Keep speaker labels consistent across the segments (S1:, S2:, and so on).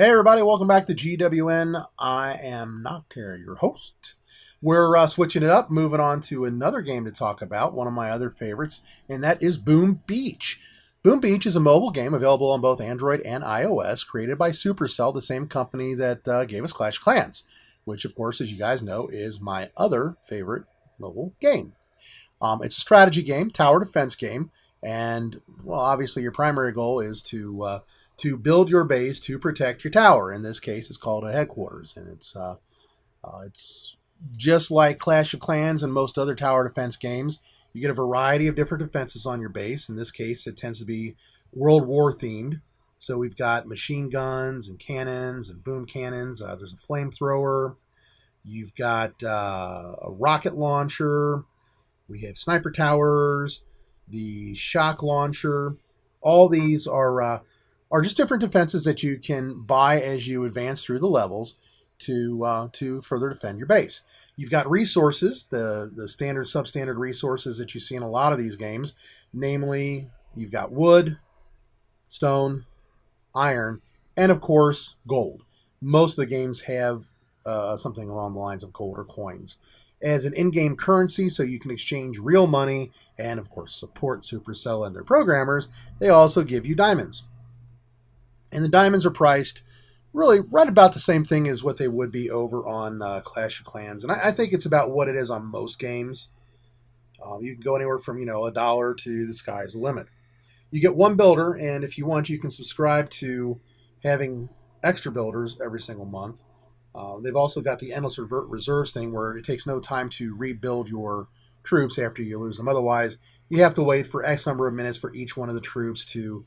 S1: Hey everybody, welcome back to GWN. I am Noctair, your host. We're switching it up, moving on to another game to talk about, one of my other favorites, and that is Boom Beach. Boom Beach is a mobile game available on both Android and iOS, created by Supercell, the same company that gave us Clash of Clans, which, of course, as you guys know, is my other favorite mobile game. It's a strategy game, tower defense game, and well, obviously, your primary goal is to build your base to protect your tower. In this case, it's called a headquarters, and it's just like Clash of Clans and most other tower defense games. You get a variety of different defenses on your base. In this case, it tends to be World War themed. So we've got machine guns and cannons and boom cannons. There's a flamethrower. You've got a rocket launcher. We have sniper towers, the shock launcher. All these are just different defenses that you can buy as you advance through the levels to further defend your base. You've got resources, the standard substandard resources that you see in a lot of these games. Namely, you've got wood, stone, iron, and of course gold. Most of the games have something along the lines of gold or coins as an in-game currency, so you can exchange real money and of course support Supercell and their programmers. They also give you diamonds, and the diamonds are priced really right about the same thing as what they would be over on Clash of Clans, and I think it's about what it is on most games. You can go anywhere from $1 to the sky's the limit. You get one builder, and if you want, you can subscribe to having extra builders every single month. They've also got the endless reserves thing, where it takes no time to rebuild your troops after you lose them. Otherwise, you have to wait for X number of minutes for each one of the troops to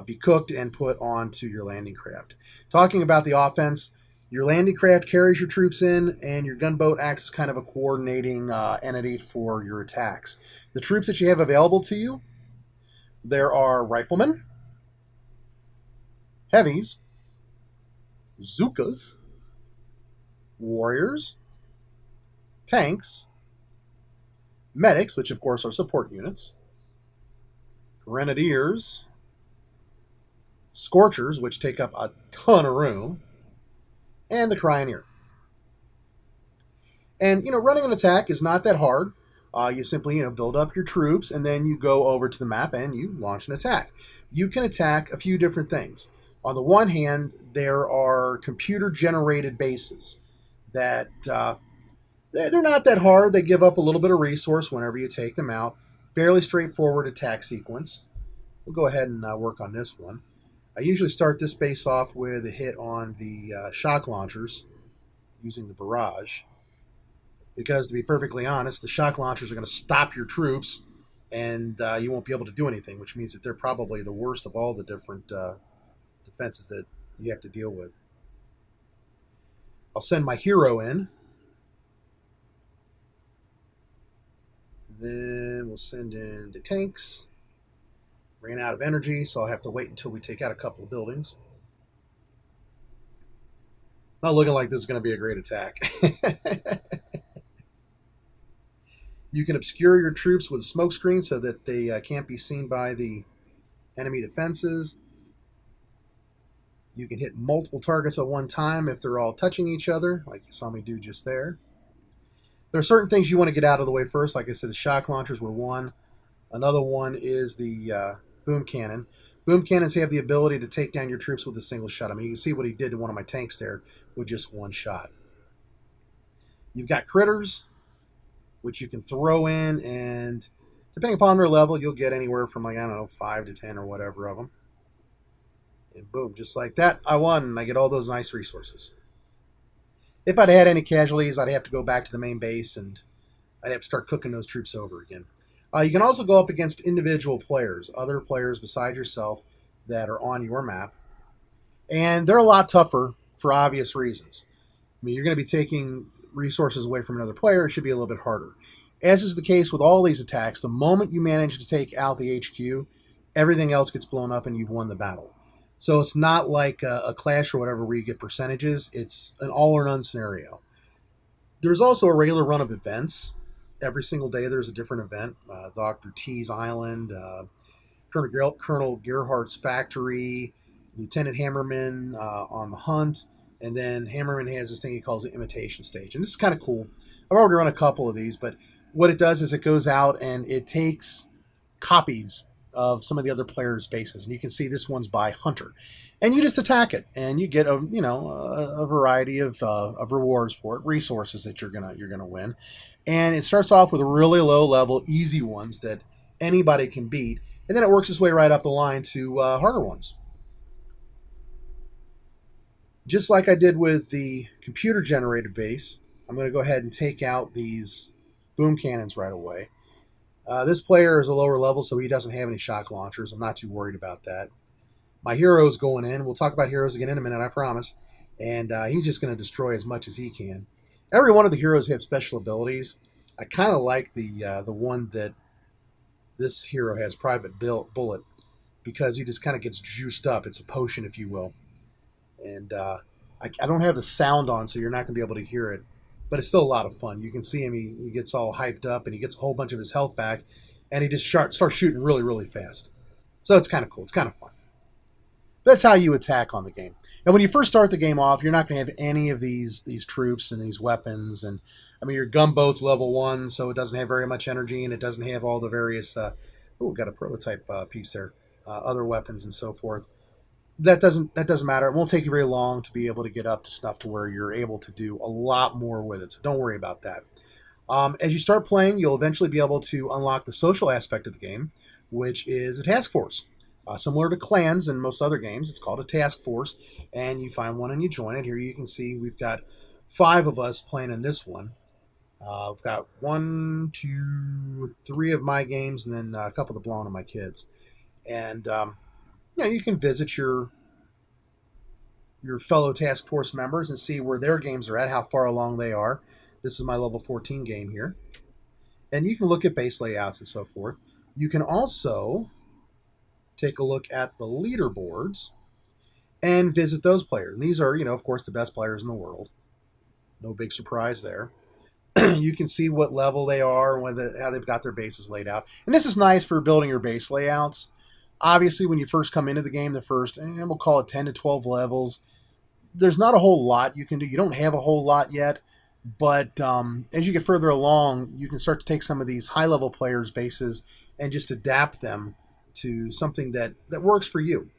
S1: be cooked and put onto your landing craft. Talking about the offense, your landing craft carries your troops in, and your gunboat acts as kind of a coordinating entity for your attacks. The troops that you have available to you, there are riflemen, heavies, Zookas, warriors, tanks, medics, which of course are support units, grenadiers, scorchers, which take up a ton of room, and the cryoneer. And running an attack is not that hard. You simply build up your troops, and then you go over to the map and you launch an attack. You can attack a few different things. On the one hand, there are computer generated bases that they're not that hard. They give up a little bit of resource whenever you take them out. Fairly straightforward attack sequence. We'll go ahead and work on this one. I usually start this base off with a hit on the shock launchers using the barrage. Because to be perfectly honest, the shock launchers are going to stop your troops, and you won't be able to do anything, which means that they're probably the worst of all the different defenses that you have to deal with. I'll send my hero in. Then we'll send in the tanks. Ran out of energy, so I'll have to wait until we take out a couple of buildings. Not looking like this is going to be a great attack. You can obscure your troops with a smoke screen so that they can't be seen by the enemy defenses. You can hit multiple targets at one time if they're all touching each other, like you saw me do just there. There are certain things you want to get out of the way first. Like I said, the shock launchers were one. Another one is the boom cannon. Boom cannons have the ability to take down your troops with a single shot. I mean, you can see what he did to one of my tanks there with just one shot. You've got critters, which you can throw in, and depending upon their level, you'll get anywhere from 5 to 10 or whatever of them. And boom, just like that, I won, and I get all those nice resources. If I'd had any casualties, I'd have to go back to the main base, and I'd have to start cooking those troops over again. You can also go up against individual players, other players besides yourself that are on your map. And they're a lot tougher for obvious reasons. I mean, you're going to be taking resources away from another player. It should be a little bit harder. As is the case with all these attacks, the moment you manage to take out the HQ, everything else gets blown up and you've won the battle. So it's not like a Clash or whatever where you get percentages. It's an all or none scenario. There's also a regular run of events. Every single day there's a different event. Dr. T's Island, Colonel Gerhardt's factory, Lieutenant Hammerman on the hunt, and then Hammerman has this thing he calls the imitation stage. And this is kind of cool. I've already run a couple of these, but what it does is it goes out and it takes copies of some of the other players' bases, and you can see this one's by Hunter, and you just attack it, and you get a variety of rewards for it, resources that you're gonna win, and it starts off with really low level, easy ones that anybody can beat, and then it works its way right up the line to harder ones. Just like I did with the computer generated base, I'm going to go ahead and take out these boom cannons right away. This player is a lower level, so he doesn't have any shock launchers. I'm not too worried about that. My hero's going in. We'll talk about heroes again in a minute, I promise. And he's just going to destroy as much as he can. Every one of the heroes have special abilities. I kind of like the one that this hero has, Private Bullet, because he just kind of gets juiced up. It's a potion, if you will. And I don't have the sound on, so you're not going to be able to hear it. But it's still a lot of fun. You can see him. He gets all hyped up, and he gets a whole bunch of his health back, and he just starts shooting really, really fast. So it's kind of cool. It's kind of fun. That's how you attack on the game. And when you first start the game off, you're not going to have any of these troops and these weapons. And I mean, your gunboat's level 1, so it doesn't have very much energy, and it doesn't have all the various. Got a prototype piece there. Other weapons and so forth. That doesn't matter. It won't take you very long to be able to get up to snuff to where you're able to do a lot more with it. So don't worry about that. As you start playing, you'll eventually be able to unlock the social aspect of the game, which is a task force. Similar to clans and most other games, it's called a task force, and you find one and you join it. Here you can see we've got 5 of us playing in this one. I've got 1, 2, 3 of my games, and then a couple of the blown of my kids. And you can visit your fellow task force members and see where their games are at, how far along they are. This is my level 14 game here. And you can look at base layouts and so forth. You can also take a look at the leaderboards and visit those players. And these are, of course, the best players in the world. No big surprise there. You can see what level they are and how they've got their bases laid out. And this is nice for building your base layouts. Obviously, when you first come into the game, the first, and we'll call it 10 to 12 levels, there's not a whole lot you can do. You don't have a whole lot yet, but as you get further along, you can start to take some of these high-level players' bases and just adapt them to something that works for you.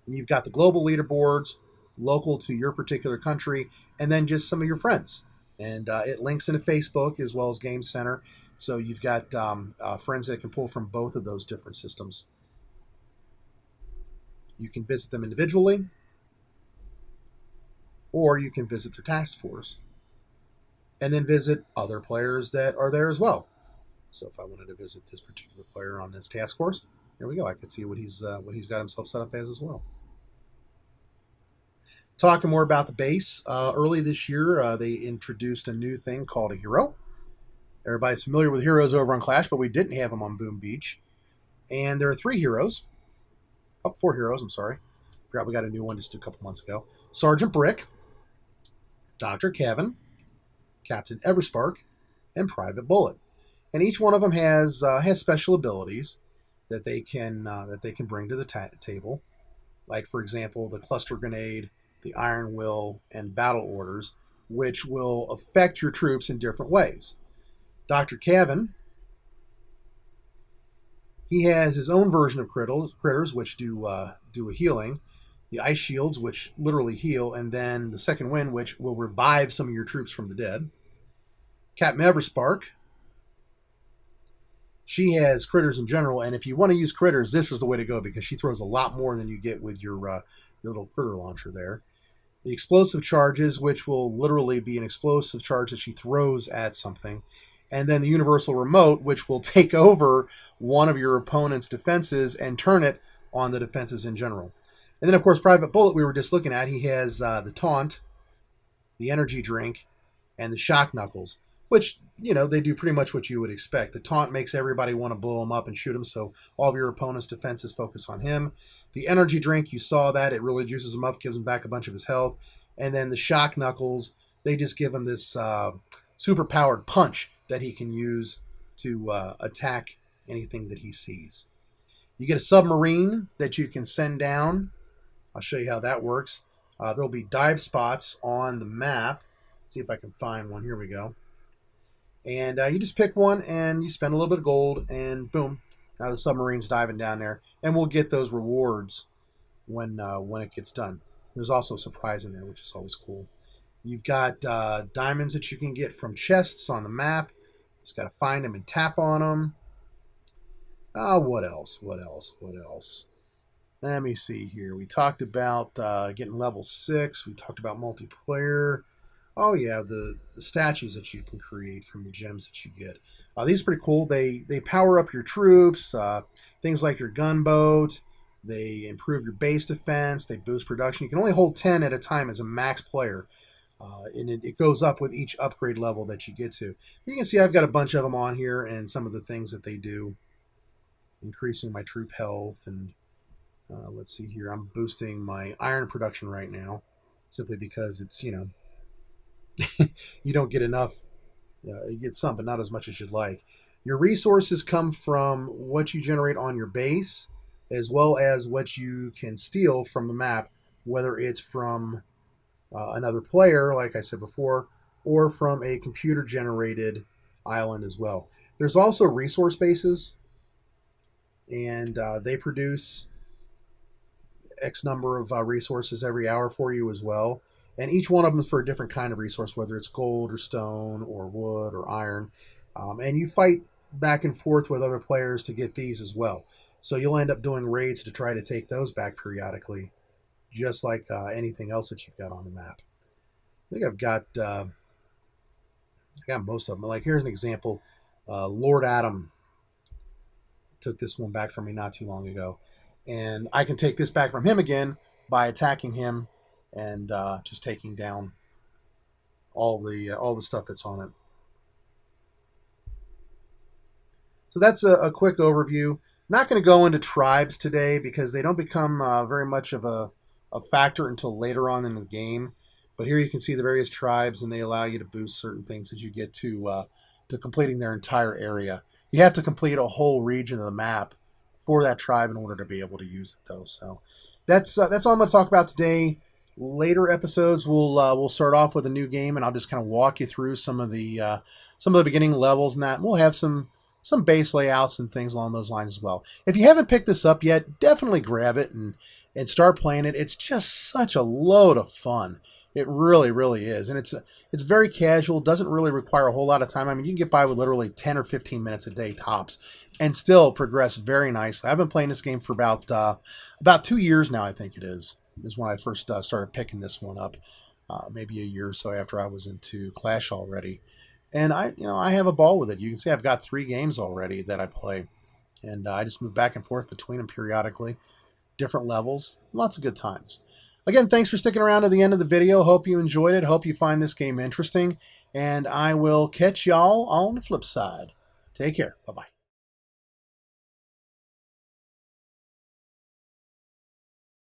S1: And you've got the global leaderboards, local to your particular country, and then just some of your friends. And it links into Facebook as well as Game Center, so you've got friends that can pull from both of those different systems. You can visit them individually, or you can visit their task force, and then visit other players that are there as well. So if I wanted to visit this particular player on this task force, here we go. I can see what he's got himself set up as well. Talking more about the base, early this year, they introduced a new thing called a hero. Everybody's familiar with heroes over on Clash, but we didn't have them on Boom Beach. And there are 3 heroes. 4 heroes, I'm sorry. Forgot we got a new one just a couple months ago. Sergeant Brick, Dr. Kevin, Captain Everspark, and Private Bullet. And each one of them has special abilities that they can bring to the table. Like, for example, the Cluster Grenade, the Iron Will, and Battle Orders, which will affect your troops in different ways. Dr. Kevin, he has his own version of critters, which do a healing. The Ice Shields, which literally heal, and then the Second Wind, which will revive some of your troops from the dead. Captain Everspark, she has critters in general, and if you want to use critters, this is the way to go because she throws a lot more than you get with your little critter launcher there. The explosive charges, which will literally be an explosive charge that she throws at something. And then the universal remote, which will take over one of your opponent's defenses and turn it on the defenses in general. And then, of course, Private Bullet, we were just looking at, he has the taunt, the energy drink, and the shock knuckles, which, they do pretty much what you would expect. The taunt makes everybody want to blow him up and shoot him, so all of your opponent's defenses focus on him. The energy drink, you saw that. It really juices him up, gives him back a bunch of his health. And then the shock knuckles, they just give him this super-powered punch that he can use to attack anything that he sees. You get a submarine that you can send down I'll show you how that works. There'll be dive spots on the map. Let's see if I can find one. Here we go. And you just pick one and you spend a little bit of gold and boom, now the submarine's diving down there. And we'll get those rewards when it gets done. There's also a surprise in there, which is always cool. You've got diamonds that you can get from chests on the map. Just got to find them and tap on them. What else? What else? What else? Let me see here. We talked about getting level 6. We talked about multiplayer. Oh, yeah, the statues that you can create from the gems that you get. These are pretty cool. They power up your troops, things like your gunboat. They improve your base defense. They boost production. You can only hold 10 at a time as a max player. And it goes up with each upgrade level that you get to. You can see I've got a bunch of them on here and some of the things that they do. Increasing my troop health. And let's see here. I'm boosting my iron production right now. Simply because it's, you know, you don't get enough. You get some, but not as much as you'd like. Your resources come from what you generate on your base, as well as what you can steal from the map, whether it's from another player, like I said before, or from a computer-generated island as well. There's also resource bases, and they produce X number of resources every hour for you as well. And each one of them is for a different kind of resource, whether it's gold or stone or wood or iron. And you fight back and forth with other players to get these as well. So you'll end up doing raids to try to take those back periodically, just like anything else that you've got on the map. I think I've got most of them. Like here's an example. Lord Adam took this one back from me not too long ago. And I can take this back from him again by attacking him and just taking down all the stuff that's on it. So that's a quick overview. Not going to go into tribes today because they don't become very much of a factor until later on in the game. But here you can see the various tribes, and they allow you to boost certain things as you get to completing their entire area. You have to complete a whole region of the map for that tribe in order to be able to use it, though. So that's all I'm going to talk about today. Later episodes, we'll start off with a new game, and I'll just kind of walk you through some of the beginning levels and that. And we'll have some base layouts and things along those lines as well. If you haven't picked this up yet, definitely grab it and start playing it. It's just such a load of fun. It really, really is. And it's very casual, doesn't really require a whole lot of time. I mean, you can get by with literally 10 or 15 minutes a day tops and still progress very nicely. I've been playing this game for about 2 years now, I think it is when I first started picking this one up, maybe a year or so after I was into Clash already. And I have a ball with it. You can see I've got 3 games already that I play. And I just move back and forth between them periodically. Different levels. Lots of good times. Again, thanks for sticking around to the end of the video. Hope you enjoyed it. Hope you find this game interesting. And I will catch y'all on the flip side. Take care. Bye-bye.